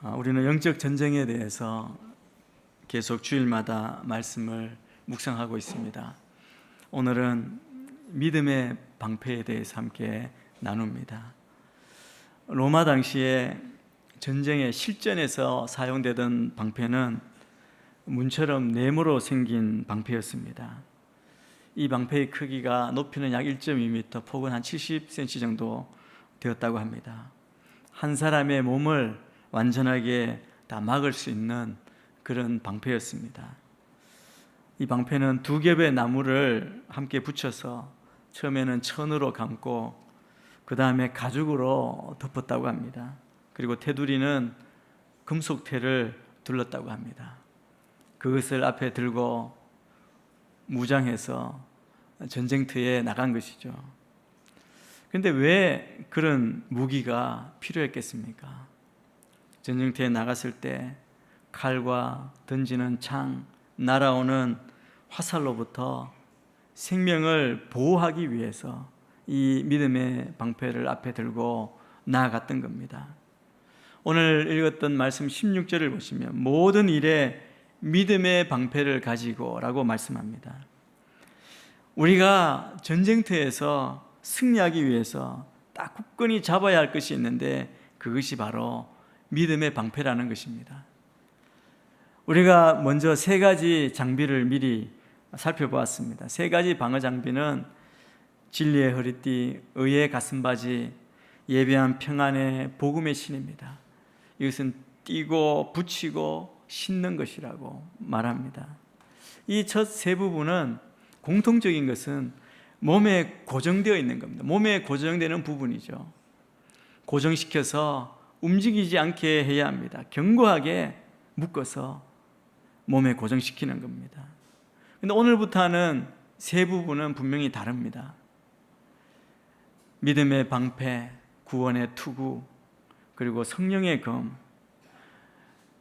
우리는 영적 전쟁에 대해서 계속 주일마다 말씀을 묵상하고 있습니다. 오늘은 믿음의 방패에 대해서 함께 나눕니다. 로마 당시에 전쟁의 실전에서 사용되던 방패는 문처럼 네모로 생긴 방패였습니다. 이 방패의 크기가 높이는 약 1.2m, 폭은 한 70cm 정도 되었다고 합니다. 한 사람의 몸을 완전하게 다 막을 수 있는 그런 방패였습니다. 이 방패는 두 겹의 나무를 함께 붙여서 처음에는 천으로 감고 그 다음에 가죽으로 덮었다고 합니다. 그리고 테두리는 금속테를 둘렀다고 합니다. 그것을 앞에 들고 무장해서 전쟁터에 나간 것이죠. 그런데 왜 그런 무기가 필요했겠습니까? 전쟁터에 나갔을 때 칼과 던지는 창, 날아오는 화살로부터 생명을 보호하기 위해서 이 믿음의 방패를 앞에 들고 나아갔던 겁니다. 오늘 읽었던 말씀 16절을 보시면 모든 일에 믿음의 방패를 가지고 라고 말씀합니다. 우리가 전쟁터에서 승리하기 위해서 딱 굳건히 잡아야 할 것이 있는데 그것이 바로 믿음의 방패라는 것입니다. 우리가 먼저 세 가지 장비를 미리 살펴보았습니다. 세 가지 방어 장비는 진리의 허리띠, 의의 가슴바지, 예배한 평안의 복음의 신입니다. 이것은 띠고 붙이고 신는 것이라고 말합니다. 이 첫 세 부분은 공통적인 것은 몸에 고정되어 있는 겁니다. 몸에 고정되는 부분이죠. 고정시켜서 움직이지 않게 해야 합니다. 견고하게 묶어서 몸에 고정시키는 겁니다. 그런데 오늘부터 하는 세 부분은 분명히 다릅니다. 믿음의 방패, 구원의 투구, 그리고 성령의 검.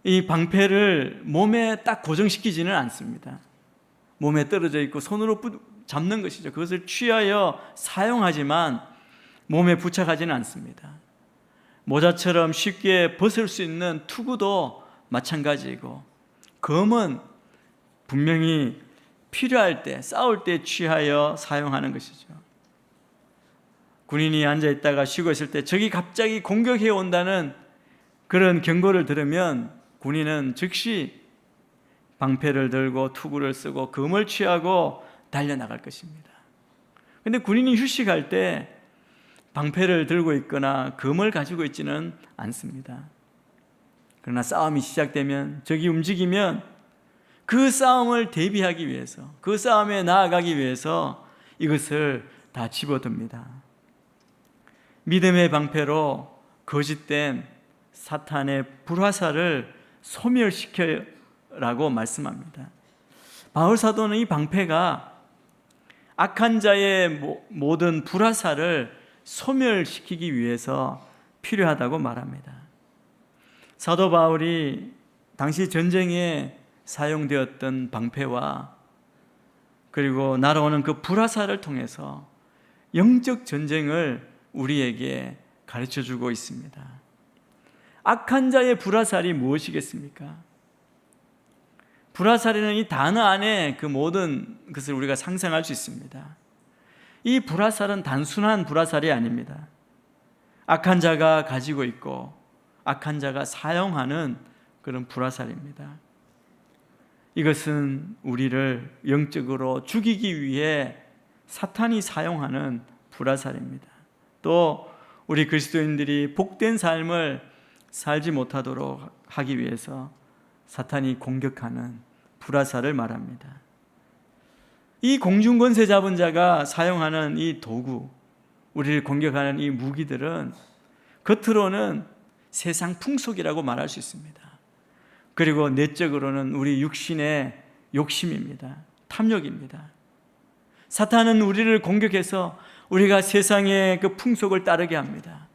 이 방패를 몸에 딱 고정시키지는 않습니다. 몸에 떨어져 있고 손으로 잡는 것이죠. 그것을 취하여 사용하지만 몸에 부착하지는 않습니다. 모자처럼 쉽게 벗을 수 있는 투구도 마찬가지이고, 검은 분명히 필요할 때, 싸울 때 취하여 사용하는 것이죠. 군인이 앉아있다가 쉬고 있을 때 적이 갑자기 공격해 온다는 그런 경고를 들으면 군인은 즉시 방패를 들고 투구를 쓰고 검을 취하고 달려나갈 것입니다. 그런데 군인이 휴식할 때 방패를 들고 있거나 검을 가지고 있지는 않습니다. 그러나 싸움이 시작되면, 적이 움직이면 그 싸움을 대비하기 위해서, 그 싸움에 나아가기 위해서 이것을 다 집어듭니다. 믿음의 방패로 거짓된 사탄의 불화살을 소멸시켜라고 말씀합니다. 바울 사도는 이 방패가 악한 자의 모든 불화살을 소멸시키기 위해서 필요하다고 말합니다. 사도 바울이 당시 전쟁에 사용되었던 방패와 그리고 날아오는 그 불화살을 통해서 영적 전쟁을 우리에게 가르쳐주고 있습니다. 악한 자의 불화살이 무엇이겠습니까? 불화살이라는 이 단어 안에 그 모든 것을 우리가 상상할 수 있습니다. 이 불화살은 단순한 불화살이 아닙니다. 악한 자가 가지고 있고 악한 자가 사용하는 그런 불화살입니다. 이것은 우리를 영적으로 죽이기 위해 사탄이 사용하는 불화살입니다. 또 우리 그리스도인들이 복된 삶을 살지 못하도록 하기 위해서 사탄이 공격하는 불화살을 말합니다. 이 공중권세 잡은 자가 사용하는 이 도구, 우리를 공격하는 이 무기들은 겉으로는 세상 풍속이라고 말할 수 있습니다. 그리고 내적으로는 우리 육신의 욕심입니다. 탐욕입니다. 사탄은 우리를 공격해서 우리가 세상의 그 풍속을 따르게 합니다.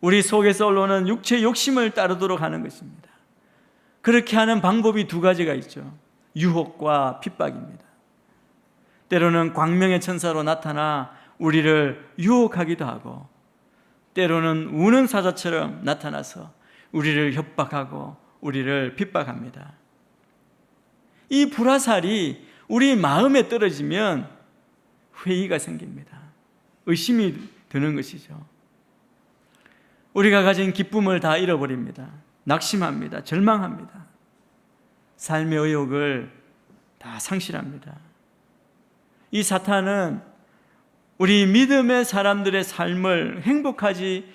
우리 속에서 올라오는 육체의 욕심을 따르도록 하는 것입니다. 그렇게 하는 방법이 두 가지가 있죠. 유혹과 핍박입니다. 때로는 광명의 천사로 나타나 우리를 유혹하기도 하고, 때로는 우는 사자처럼 나타나서 우리를 협박하고 우리를 핍박합니다. 이 불화살이 우리 마음에 떨어지면 회의가 생깁니다. 의심이 드는 것이죠. 우리가 가진 기쁨을 다 잃어버립니다. 낙심합니다. 절망합니다. 삶의 의욕을 다 상실합니다. 이 사탄은 우리 믿음의 사람들의 삶을 행복하지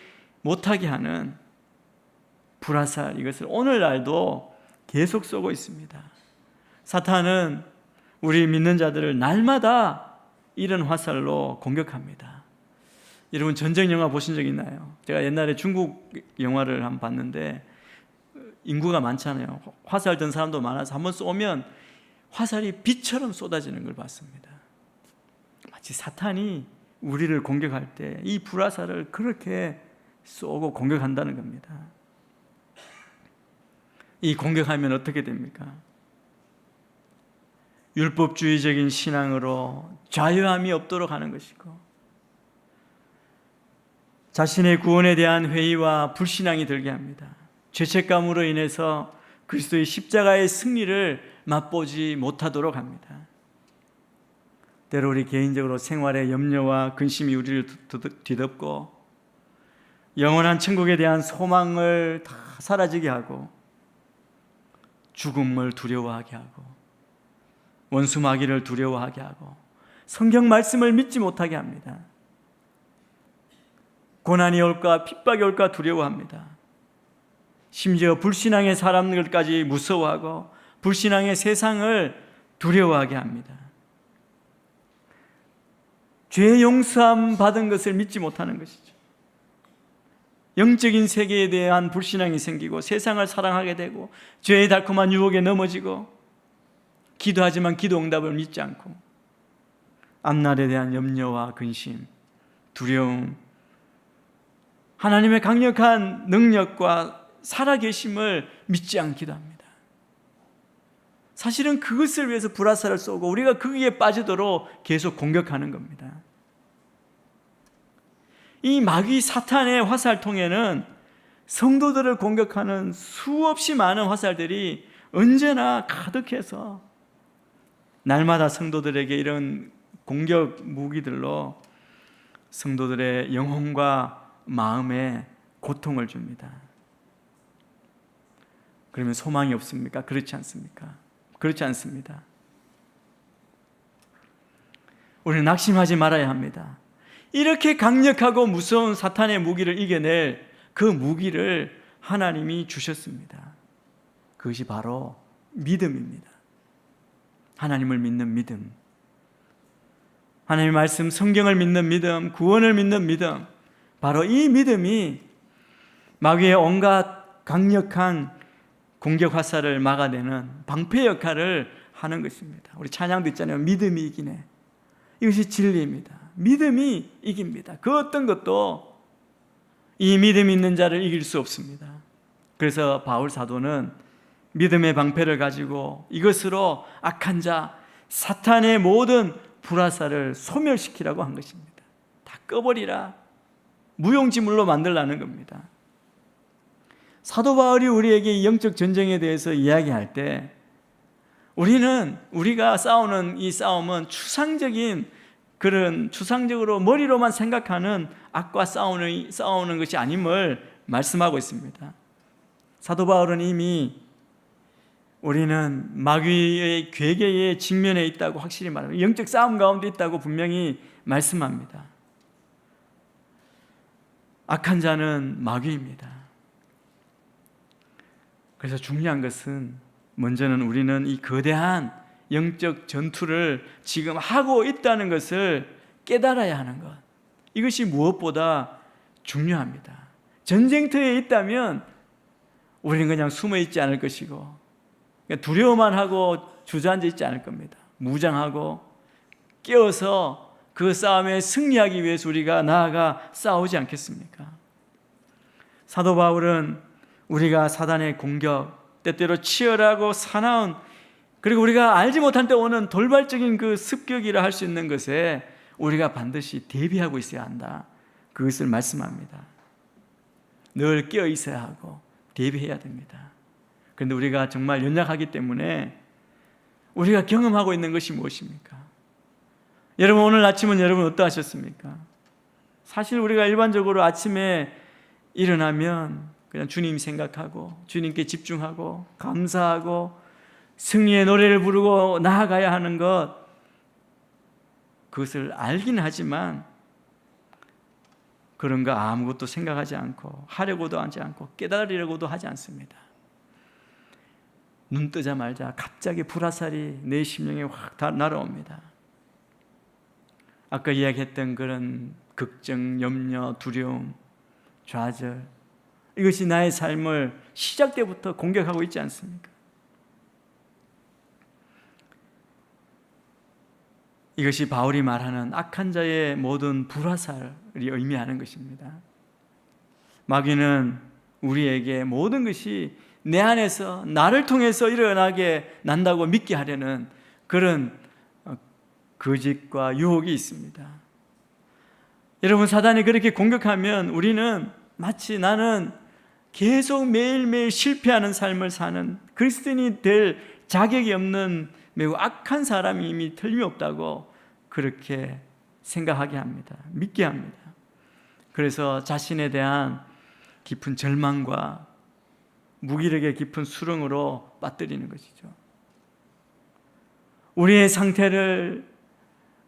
못하게 하는 불화살, 이것을 오늘날도 계속 쏘고 있습니다. 사탄은 우리 믿는 자들을 날마다 이런 화살로 공격합니다. 여러분 전쟁 영화 보신 적 있나요? 제가 옛날에 중국 영화를 한번 봤는데 인구가 많잖아요. 화살 든 사람도 많아서 한번 쏘면 화살이 빛처럼 쏟아지는 걸 봤습니다. 마치 사탄이 우리를 공격할 때 이 불화살을 그렇게 쏘고 공격한다는 겁니다. 이 공격하면 어떻게 됩니까? 율법주의적인 신앙으로 자유함이 없도록 하는 것이고, 자신의 구원에 대한 회의와 불신앙이 들게 합니다. 죄책감으로 인해서 그리스도의 십자가의 승리를 맛보지 못하도록 합니다. 때로 우리 개인적으로 생활의 염려와 근심이 우리를 뒤덮고 영원한 천국에 대한 소망을 다 사라지게 하고 죽음을 두려워하게 하고 원수 마귀를 두려워하게 하고 성경 말씀을 믿지 못하게 합니다. 고난이 올까 핍박이 올까 두려워합니다. 심지어 불신앙의 사람들까지 무서워하고 불신앙의 세상을 두려워하게 합니다. 죄 용서함 받은 것을 믿지 못하는 것이죠. 영적인 세계에 대한 불신앙이 생기고 세상을 사랑하게 되고 죄의 달콤한 유혹에 넘어지고 기도하지만 기도 응답을 믿지 않고 앞날에 대한 염려와 근심, 두려움, 하나님의 강력한 능력과 살아계심을 믿지 않기도 합니다. 사실은 그것을 위해서 불화살을 쏘고 우리가 거기에 빠지도록 계속 공격하는 겁니다. 이 마귀 사탄의 화살통에는 성도들을 공격하는 수없이 많은 화살들이 언제나 가득해서 날마다 성도들에게 이런 공격 무기들로 성도들의 영혼과 마음에 고통을 줍니다. 그러면 소망이 없습니까? 그렇지 않습니까? 그렇지 않습니다. 우리는 낙심하지 말아야 합니다. 이렇게 강력하고 무서운 사탄의 무기를 이겨낼 그 무기를 하나님이 주셨습니다. 그것이 바로 믿음입니다. 하나님을 믿는 믿음, 하나님의 말씀, 성경을 믿는 믿음, 구원을 믿는 믿음, 바로 이 믿음이 마귀의 온갖 강력한 공격 화살을 막아내는 방패 역할을 하는 것입니다. 우리 찬양도 있잖아요. 믿음이 이기네. 이것이 진리입니다. 믿음이 이깁니다. 그 어떤 것도 이 믿음이 있는 자를 이길 수 없습니다. 그래서 바울 사도는 믿음의 방패를 가지고 이것으로 악한 자, 사탄의 모든 불화살을 소멸시키라고 한 것입니다. 다 꺼버리라. 무용지물로 만들라는 겁니다. 사도 바울이 우리에게 영적 전쟁에 대해서 이야기할 때 우리가 싸우는 이 싸움은 추상적으로 머리로만 생각하는 악과 싸우는 것이 아님을 말씀하고 있습니다. 사도 바울은 이미 우리는 마귀의 괴계에 직면해 있다고 확실히 말합니다. 영적 싸움 가운데 있다고 분명히 말씀합니다. 악한 자는 마귀입니다. 그래서 중요한 것은 먼저는 우리는 이 거대한 영적 전투를 지금 하고 있다는 것을 깨달아야 하는 것, 이것이 무엇보다 중요합니다. 전쟁터에 있다면 우리는 그냥 숨어 있지 않을 것이고 두려워만 하고 주저앉아 있지 않을 겁니다. 무장하고 깨어서 그 싸움에 승리하기 위해서 우리가 나아가 싸우지 않겠습니까? 사도 바울은 우리가 사단의 공격, 때때로 치열하고 사나운, 그리고 우리가 알지 못한 때 오는 돌발적인 그 습격이라 할 수 있는 것에 우리가 반드시 대비하고 있어야 한다, 그것을 말씀합니다. 늘 깨어 있어야 하고 대비해야 됩니다. 그런데 우리가 정말 연약하기 때문에 우리가 경험하고 있는 것이 무엇입니까? 여러분, 오늘 아침은 여러분 어떠하셨습니까? 사실 우리가 일반적으로 아침에 일어나면 그냥 주님 생각하고 주님께 집중하고 감사하고 승리의 노래를 부르고 나아가야 하는 그것을 알긴 하지만 그런 거 아무것도 생각하지 않고 하려고도 하지 않고 깨달으려고도 하지 않습니다. 눈 뜨자마자 갑자기 불화살이 내 심령에 확 날아옵니다. 아까 이야기했던 그런 걱정, 염려, 두려움, 좌절, 이것이 나의 삶을 시작 때부터 공격하고 있지 않습니까? 이것이 바울이 말하는 악한 자의 모든 불화살이 의미하는 것입니다. 마귀는 우리에게 모든 것이 내 안에서 나를 통해서 일어나게 난다고 믿게 하려는 그런 거짓과 유혹이 있습니다. 여러분, 사단이 그렇게 공격하면 우리는 마치 나는 계속 매일매일 실패하는 삶을 사는 그리스도인이 될 자격이 없는 매우 악한 사람이 이미 틀림없다고 그렇게 생각하게 합니다. 믿게 합니다. 그래서 자신에 대한 깊은 절망과 무기력의 깊은 수렁으로 빠뜨리는 것이죠. 우리의 상태를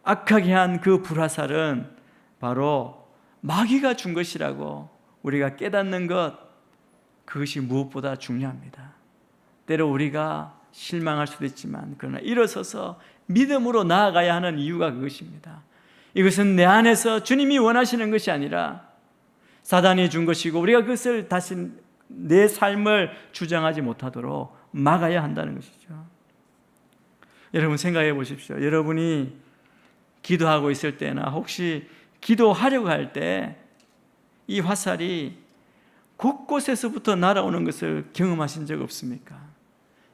악하게 한 그 불화살은 바로 마귀가 준 것이라고 우리가 깨닫는 것, 그것이 무엇보다 중요합니다. 때로 우리가 실망할 수도 있지만 그러나 일어서서 믿음으로 나아가야 하는 이유가 그것입니다. 이것은 내 안에서 주님이 원하시는 것이 아니라 사단이 준 것이고 우리가 그것을 다시 내 삶을 주장하지 못하도록 막아야 한다는 것이죠. 여러분, 생각해 보십시오. 여러분이 기도하고 있을 때나 혹시 기도하려고 할 때 이 화살이 곳곳에서부터 날아오는 것을 경험하신 적 없습니까?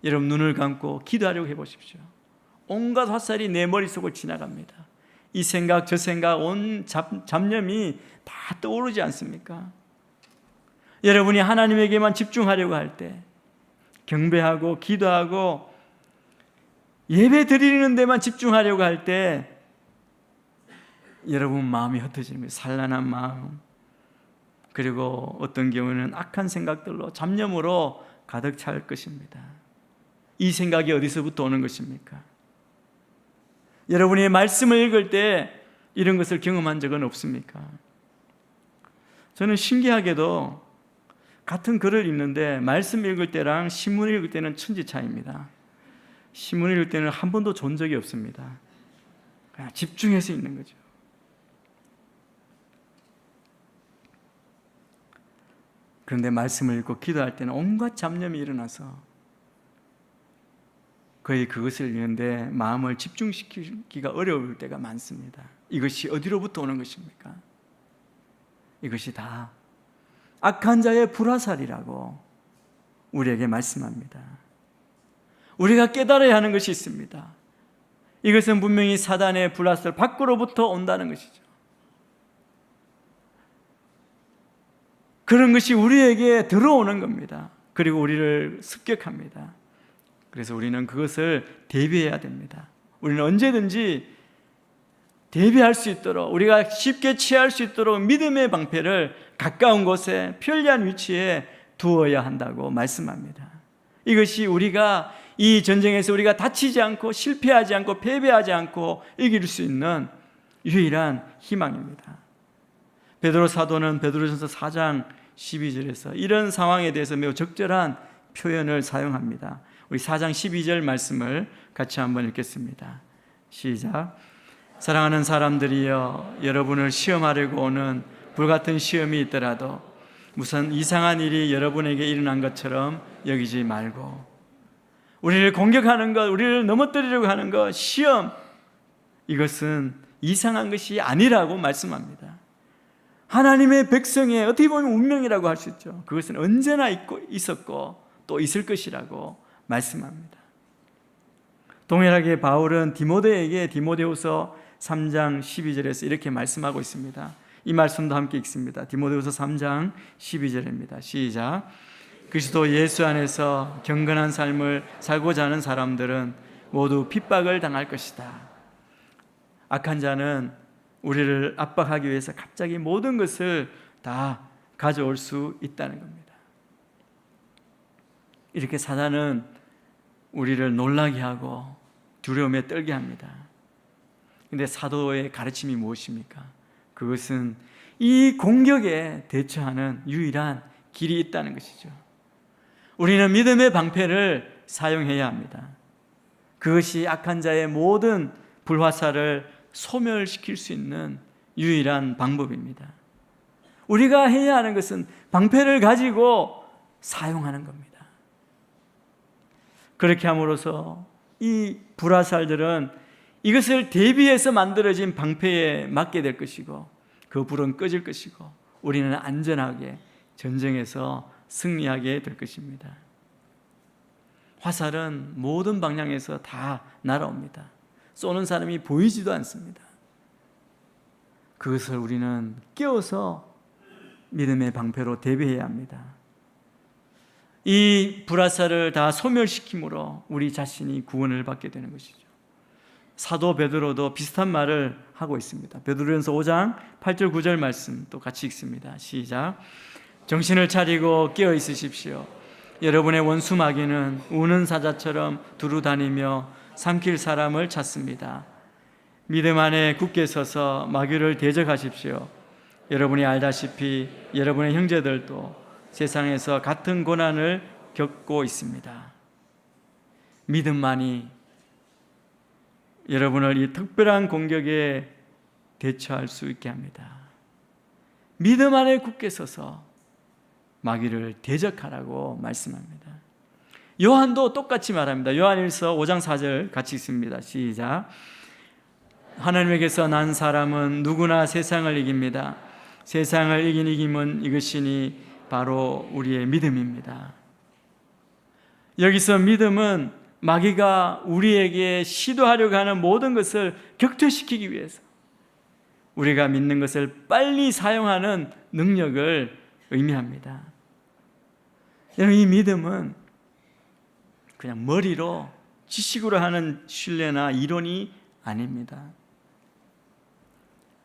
여러분, 눈을 감고 기도하려고 해보십시오. 온갖 화살이 내 머릿속을 지나갑니다. 이 생각 저 생각 온 잡념이 다 떠오르지 않습니까? 여러분이 하나님에게만 집중하려고 할 때, 경배하고 기도하고 예배 드리는 데만 집중하려고 할 때 여러분 마음이 흩어지는 거예요. 산란한 마음, 그리고 어떤 경우는 악한 생각들로 잡념으로 가득 찰 것입니다. 이 생각이 어디서부터 오는 것입니까? 여러분이 말씀을 읽을 때 이런 것을 경험한 적은 없습니까? 저는 신기하게도 같은 글을 읽는데 말씀 읽을 때랑 신문 읽을 때는 천지 차이입니다. 신문 읽을 때는 한 번도 존 적이 없습니다. 그냥 집중해서 읽는 거죠. 그런데 말씀을 읽고 기도할 때는 온갖 잡념이 일어나서 거의 그것을 읽는데 마음을 집중시키기가 어려울 때가 많습니다. 이것이 어디로부터 오는 것입니까? 이것이 다 악한 자의 불화살이라고 우리에게 말씀합니다. 우리가 깨달아야 하는 것이 있습니다. 이것은 분명히 사단의 불화살 밖으로부터 온다는 것이죠. 그런 것이 우리에게 들어오는 겁니다. 그리고 우리를 습격합니다. 그래서 우리는 그것을 대비해야 됩니다. 우리는 언제든지 대비할 수 있도록, 우리가 쉽게 취할 수 있도록 믿음의 방패를 가까운 곳에 편리한 위치에 두어야 한다고 말씀합니다. 이것이 우리가 이 전쟁에서 우리가 다치지 않고 실패하지 않고 패배하지 않고 이길 수 있는 유일한 희망입니다. 베드로 사도는 베드로전서 4장 12절에서 이런 상황에 대해서 매우 적절한 표현을 사용합니다. 우리 4장 12절 말씀을 같이 한번 읽겠습니다. 시작. 사랑하는 사람들이여, 여러분을 시험하려고 오는 불같은 시험이 있더라도 무슨 이상한 일이 여러분에게 일어난 것처럼 여기지 말고, 우리를 공격하는 것, 우리를 넘어뜨리려고 하는 것, 시험, 이것은 이상한 것이 아니라고 말씀합니다. 하나님의 백성의 어떻게 보면 운명이라고 할 수 있죠. 그것은 언제나 있었고 또 있을 것이라고 말씀합니다. 동일하게 바울은 디모데에게 디모데후서 3장 12절에서 이렇게 말씀하고 있습니다. 이 말씀도 함께 읽습니다. 디모데후서 3장 12절입니다. 시작. 그리스도 예수 안에서 경건한 삶을 살고자 하는 사람들은 모두 핍박을 당할 것이다. 악한 자는 우리를 압박하기 위해서 갑자기 모든 것을 다 가져올 수 있다는 겁니다. 이렇게 사단은 우리를 놀라게 하고 두려움에 떨게 합니다. 그런데 사도의 가르침이 무엇입니까? 그것은 이 공격에 대처하는 유일한 길이 있다는 것이죠. 우리는 믿음의 방패를 사용해야 합니다. 그것이 악한 자의 모든 불화살을 소멸시킬 수 있는 유일한 방법입니다. 우리가 해야 하는 것은 방패를 가지고 사용하는 겁니다. 그렇게 함으로써 이 불화살들은 이것을 대비해서 만들어진 방패에 맞게 될 것이고 그 불은 꺼질 것이고 우리는 안전하게 전쟁에서 승리하게 될 것입니다. 화살은 모든 방향에서 다 날아옵니다. 쏘는 사람이 보이지도 않습니다. 그것을 우리는 깨워서 믿음의 방패로 대비해야 합니다. 이 불화살을 다 소멸시킴으로 우리 자신이 구원을 받게 되는 것이죠. 사도 베드로도 비슷한 말을 하고 있습니다. 베드로전서 5장 8절 9절 말씀 또 같이 읽습니다. 시작. 정신을 차리고 깨어 있으십시오. 여러분의 원수 마귀는 우는 사자처럼 두루 다니며 삼킬 사람을 찾습니다. 믿음 안에 굳게 서서 마귀를 대적하십시오. 여러분이 알다시피 여러분의 형제들도 세상에서 같은 고난을 겪고 있습니다. 믿음만이 여러분을 이 특별한 공격에 대처할 수 있게 합니다. 믿음 안에 굳게 서서 마귀를 대적하라고 말씀합니다. 요한도 똑같이 말합니다. 요한일서 5장 4절 같이 읽습니다. 시작. 하나님에게서 난 사람은 누구나 세상을 이깁니다. 세상을 이긴 이김은 이것이니 바로 우리의 믿음입니다. 여기서 믿음은 마귀가 우리에게 시도하려고 하는 모든 것을 격퇴시키기 위해서 우리가 믿는 것을 빨리 사용하는 능력을 의미합니다. 여러분, 이 믿음은 그냥 머리로 지식으로 하는 신뢰나 이론이 아닙니다.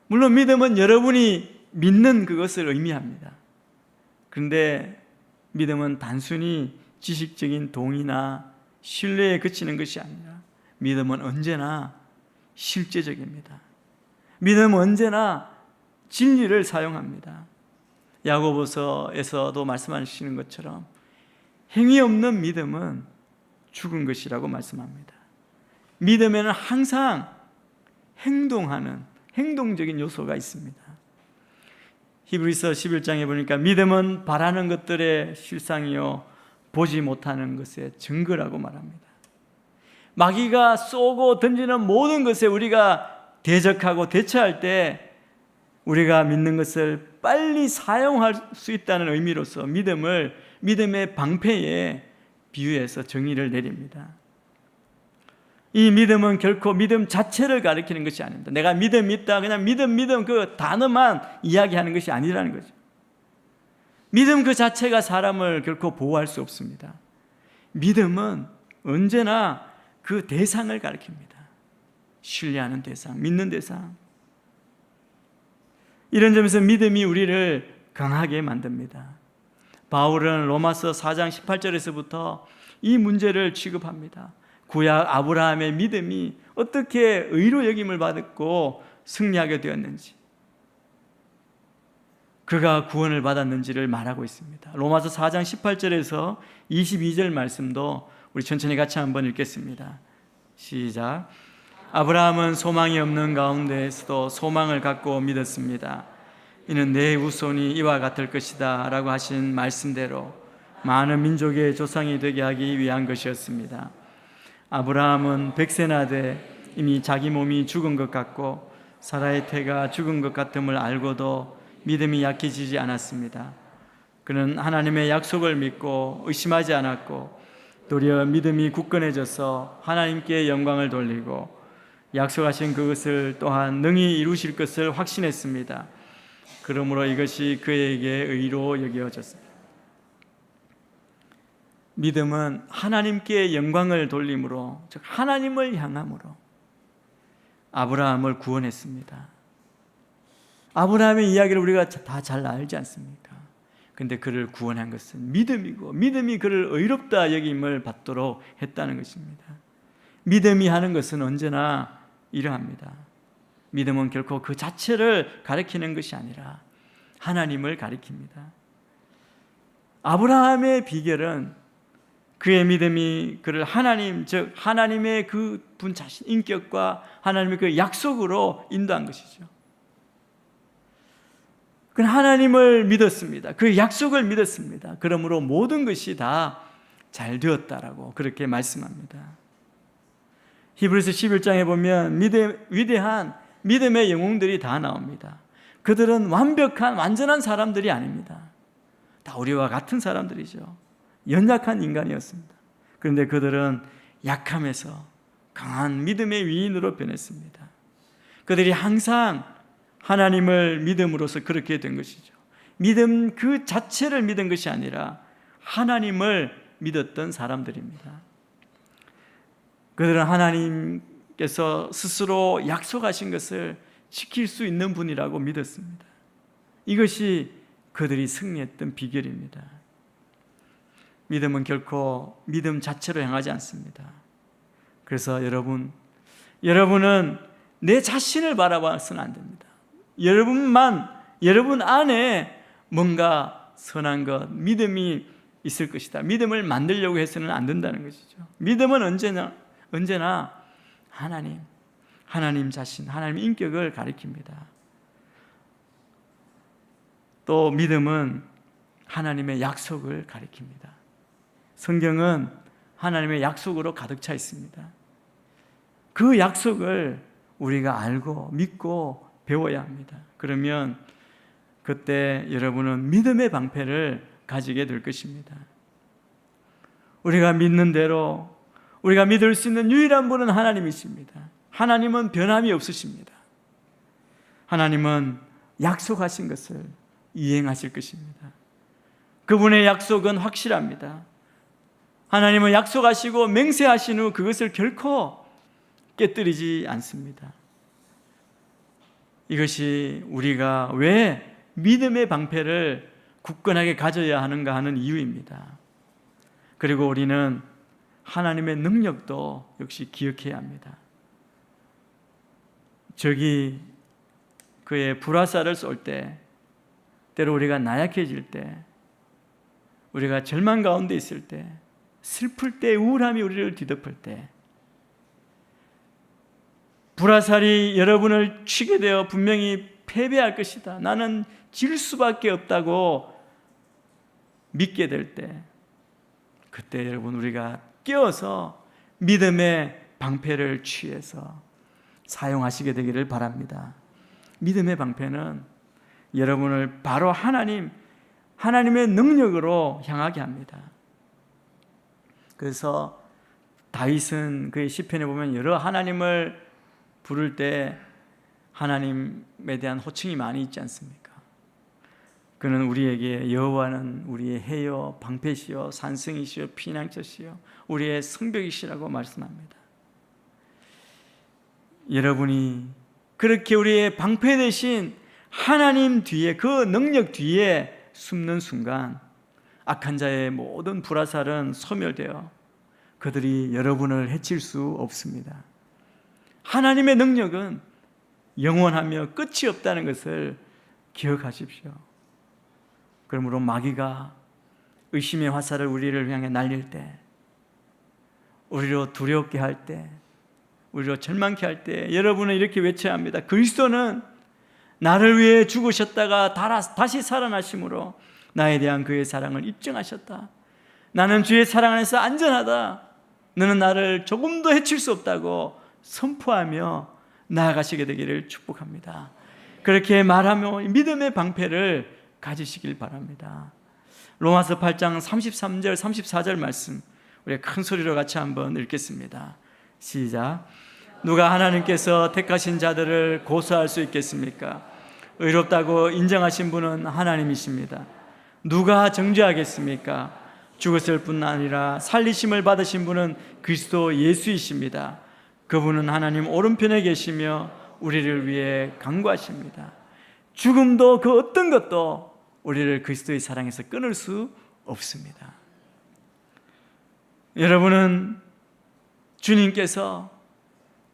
물론 믿음은 여러분이 믿는 그것을 의미합니다. 그런데 믿음은 단순히 지식적인 동의나 신뢰에 그치는 것이 아니라 믿음은 언제나 실제적입니다. 믿음은 언제나 진리를 사용합니다. 야고보서에서도 말씀하시는 것처럼 행위 없는 믿음은 죽은 것이라고 말씀합니다. 믿음에는 항상 행동하는 행동적인 요소가 있습니다. 히브리서 11장에 보니까 믿음은 바라는 것들의 실상이요 보지 못하는 것의 증거라고 말합니다. 마귀가 쏘고 던지는 모든 것에 우리가 대적하고 대처할 때 우리가 믿는 것을 빨리 사용할 수 있다는 의미로서 믿음을 믿음의 방패에 비유해서 정의를 내립니다. 이 믿음은 결코 믿음 자체를 가리키는 것이 아닙니다. 내가 믿음 있다 그냥 믿음 그 단어만 이야기하는 것이 아니라는 거죠. 믿음 그 자체가 사람을 결코 보호할 수 없습니다. 믿음은 언제나 그 대상을 가리킵니다. 신뢰하는 대상, 믿는 대상. 이런 점에서 믿음이 우리를 강하게 만듭니다. 바울은 로마서 4장 18절에서부터 이 문제를 취급합니다. 구약 아브라함의 믿음이 어떻게 의로 여김을 받았고 승리하게 되었는지, 그가 구원을 받았는지를 말하고 있습니다. 로마서 4장 18절에서 22절 말씀도 우리 천천히 같이 한번 읽겠습니다. 시작. 아브라함은 소망이 없는 가운데에서도 소망을 갖고 믿었습니다. 이는 내 후손이 이와 같을 것이다 라고 하신 말씀대로 많은 민족의 조상이 되게 하기 위한 것이었습니다. 아브라함은 100세나 돼 이미 자기 몸이 죽은 것 같고 사라의 태가 죽은 것 같음을 알고도 믿음이 약해지지 않았습니다. 그는 하나님의 약속을 믿고 의심하지 않았고 도리어 믿음이 굳건해져서 하나님께 영광을 돌리고 약속하신 그것을 또한 능히 이루실 것을 확신했습니다. 그러므로 이것이 그에게 의로 여겨졌습니다. 믿음은 하나님께 영광을 돌림으로, 즉 하나님을 향함으로 아브라함을 구원했습니다. 아브라함의 이야기를 우리가 다 잘 알지 않습니까? 근데 그를 구원한 것은 믿음이고, 믿음이 그를 의롭다 여김을 받도록 했다는 것입니다. 믿음이 하는 것은 언제나 이러합니다. 믿음은 결코 그 자체를 가리키는 것이 아니라 하나님을 가리킵니다. 아브라함의 비결은 그의 믿음이 그를 하나님, 즉 하나님의 그 분 자신 인격과 하나님의 그 약속으로 인도한 것이죠. 그는 하나님을 믿었습니다. 그 약속을 믿었습니다. 그러므로 모든 것이 다 잘 되었다라고 그렇게 말씀합니다. 히브리서 11장에 보면 위대한 믿음의 영웅들이 다 나옵니다. 그들은 완벽한 완전한 사람들이 아닙니다. 다 우리와 같은 사람들이죠. 연약한 인간이었습니다. 그런데 그들은 약함에서 강한 믿음의 위인으로 변했습니다. 그들이 항상 하나님을 믿음으로써 그렇게 된 것이죠. 믿음 그 자체를 믿은 것이 아니라 하나님을 믿었던 사람들입니다. 그들은 하나님께서 스스로 약속하신 것을 지킬 수 있는 분이라고 믿었습니다. 이것이 그들이 승리했던 비결입니다. 믿음은 결코 믿음 자체로 향하지 않습니다. 그래서 여러분은 내 자신을 바라봐서는 안 됩니다. 여러분 안에 뭔가 선한 것, 믿음이 있을 것이다. 믿음을 만들려고 해서는 안 된다는 것이죠. 믿음은 언제나 하나님 자신, 하나님의 인격을 가리킵니다. 또 믿음은 하나님의 약속을 가리킵니다. 성경은 하나님의 약속으로 가득 차 있습니다. 그 약속을 우리가 알고 믿고 배워야 합니다. 그러면 그때 여러분은 믿음의 방패를 가지게 될 것입니다. 우리가 믿는 대로 우리가 믿을 수 있는 유일한 분은 하나님이십니다. 하나님은 변함이 없으십니다. 하나님은 약속하신 것을 이행하실 것입니다. 그분의 약속은 확실합니다. 하나님은 약속하시고 맹세하신 후 그것을 결코 깨뜨리지 않습니다. 이것이 우리가 왜 믿음의 방패를 굳건하게 가져야 하는가 하는 이유입니다. 그리고 우리는 하나님의 능력도 역시 기억해야 합니다. 적이 그의 불화살을 쏠 때, 때로 우리가 나약해질 때, 우리가 절망 가운데 있을 때, 슬플 때, 우울함이 우리를 뒤덮을 때, 불화살이 여러분을 치게 되어 분명히 패배할 것이다, 나는 질 수밖에 없다고 믿게 될 때, 그때 여러분 우리가 깨어서 믿음의 방패를 취해서 사용하시게 되기를 바랍니다. 믿음의 방패는 여러분을 바로 하나님의 능력으로 향하게 합니다. 그래서 다윗은 그의 시편에 보면 여러 하나님을 부를 때 하나님에 대한 호칭이 많이 있지 않습니까? 그는 우리에게 여호와는 우리의 해요 방패시요 산성이시요 피난처시요 우리의 성벽이시라고 말씀합니다. 여러분이 그렇게 우리의 방패 대신 하나님 뒤에, 그 능력 뒤에 숨는 순간 악한 자의 모든 불화살은 소멸되어 그들이 여러분을 해칠 수 없습니다. 하나님의 능력은 영원하며 끝이 없다는 것을 기억하십시오. 그러므로 마귀가 의심의 화살을 우리를 향해 날릴 때, 우리로 두렵게 할 때, 우리로 절망케 할 때 여러분은 이렇게 외쳐야 합니다. 그리스도는 나를 위해 죽으셨다가 다시 살아나심으로 나에 대한 그의 사랑을 입증하셨다. 나는 주의 사랑 안에서 안전하다. 너는 나를 조금도 해칠 수 없다고 선포하며 나아가시게 되기를 축복합니다. 그렇게 말하며 믿음의 방패를 가지시길 바랍니다. 로마서 8장 33절 34절 말씀 우리 큰 소리로 같이 한번 읽겠습니다. 시작. 누가 하나님께서 택하신 자들을 고소할 수 있겠습니까? 의롭다고 인정하신 분은 하나님이십니다. 누가 정죄하겠습니까? 죽었을 뿐 아니라 살리심을 받으신 분은 그리스도 예수이십니다. 그분은 하나님 오른편에 계시며 우리를 위해 간구하십니다. 죽음도 그 어떤 것도 우리를 그리스도의 사랑에서 끊을 수 없습니다. 여러분은 주님께서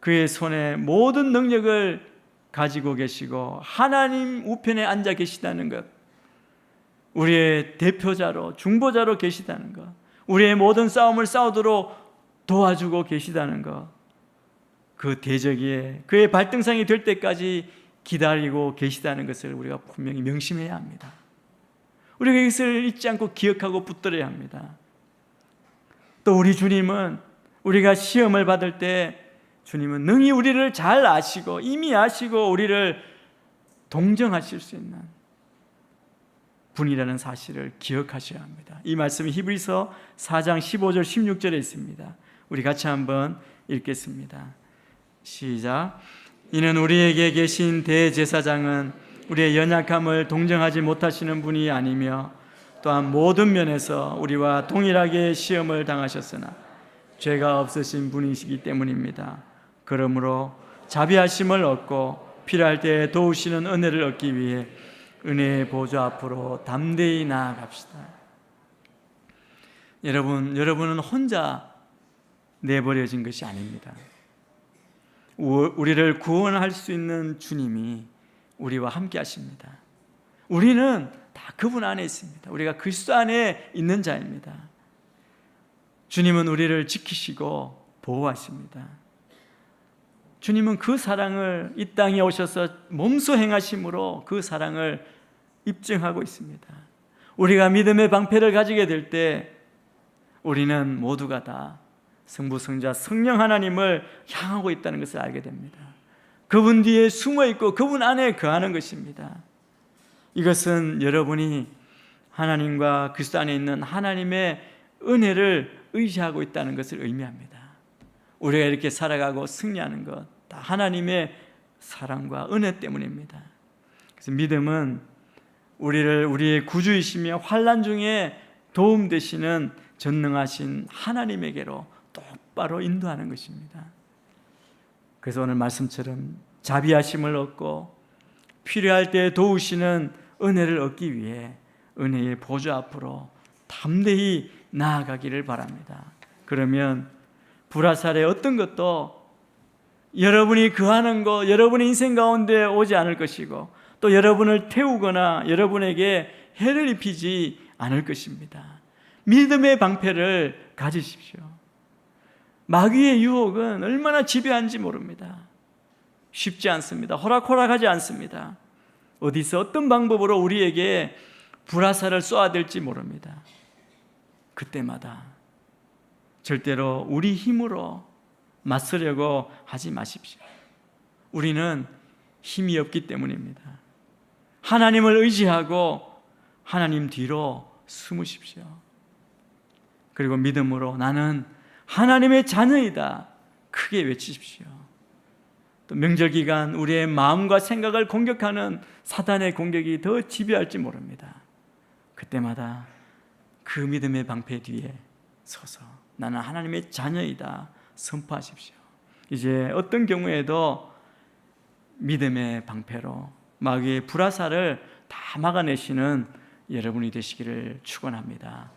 그의 손에 모든 능력을 가지고 계시고 하나님 우편에 앉아 계시다는 것, 우리의 대표자로 중보자로 계시다는 것, 우리의 모든 싸움을 싸우도록 도와주고 계시다는 것, 그 대적이 그의 발등상이 될 때까지 기다리고 계시다는 것을 우리가 분명히 명심해야 합니다. 우리가 이것을 잊지 않고 기억하고 붙들어야 합니다. 또 우리 주님은 우리가 시험을 받을 때 주님은 능히 우리를 잘 아시고 이미 아시고 우리를 동정하실 수 있는 분이라는 사실을 기억하셔야 합니다. 이 말씀이 히브리서 4장 15절 16절에 있습니다. 우리 같이 한번 읽겠습니다. 시작. 이는 우리에게 계신 대제사장은 우리의 연약함을 동정하지 못하시는 분이 아니며 또한 모든 면에서 우리와 동일하게 시험을 당하셨으나 죄가 없으신 분이시기 때문입니다. 그러므로 자비하심을 얻고 필요할 때 도우시는 은혜를 얻기 위해 은혜의 보좌 앞으로 담대히 나아갑시다. 여러분은 혼자 내버려진 것이 아닙니다. 우리를 구원할 수 있는 주님이 우리와 함께 하십니다. 우리는 다 그분 안에 있습니다. 우리가 그리스도 안에 있는 자입니다. 주님은 우리를 지키시고 보호하십니다. 주님은 그 사랑을 이 땅에 오셔서 몸소 행하심으로 그 사랑을 입증하고 있습니다. 우리가 믿음의 방패를 가지게 될 때 우리는 모두가 다 성부, 성자, 성령 하나님을 향하고 있다는 것을 알게 됩니다. 그분 뒤에 숨어 있고 그분 안에 거하는 것입니다. 이것은 여러분이 하나님과 그리스도 안에 있는 하나님의 은혜를 의지하고 있다는 것을 의미합니다. 우리가 이렇게 살아가고 승리하는 것 다 하나님의 사랑과 은혜 때문입니다. 그래서 믿음은 우리의 구주이시며 환난 중에 도움 되시는 전능하신 하나님에게로 똑바로 인도하는 것입니다. 그래서 오늘 말씀처럼 자비하심을 얻고 필요할 때 도우시는 은혜를 얻기 위해 은혜의 보좌 앞으로 담대히 나아가기를 바랍니다. 그러면 불화살의 어떤 것도 여러분이 거하는 것, 여러분의 인생 가운데 오지 않을 것이고 또 여러분을 태우거나 여러분에게 해를 입히지 않을 것입니다. 믿음의 방패를 가지십시오. 마귀의 유혹은 얼마나 지배한지 모릅니다. 쉽지 않습니다. 호락호락하지 않습니다. 어디서 어떤 방법으로 우리에게 불화살을 쏘아야 될지 모릅니다. 그때마다 절대로 우리 힘으로 맞서려고 하지 마십시오. 우리는 힘이 없기 때문입니다. 하나님을 의지하고 하나님 뒤로 숨으십시오. 그리고 믿음으로 나는 하나님의 자녀이다 크게 외치십시오. 또 명절 기간 우리의 마음과 생각을 공격하는 사단의 공격이 더 지배할지 모릅니다. 그때마다 그 믿음의 방패 뒤에 서서 나는 하나님의 자녀이다 선포하십시오. 이제 어떤 경우에도 믿음의 방패로 마귀의 불화살을 다 막아내시는 여러분이 되시기를 축원합니다.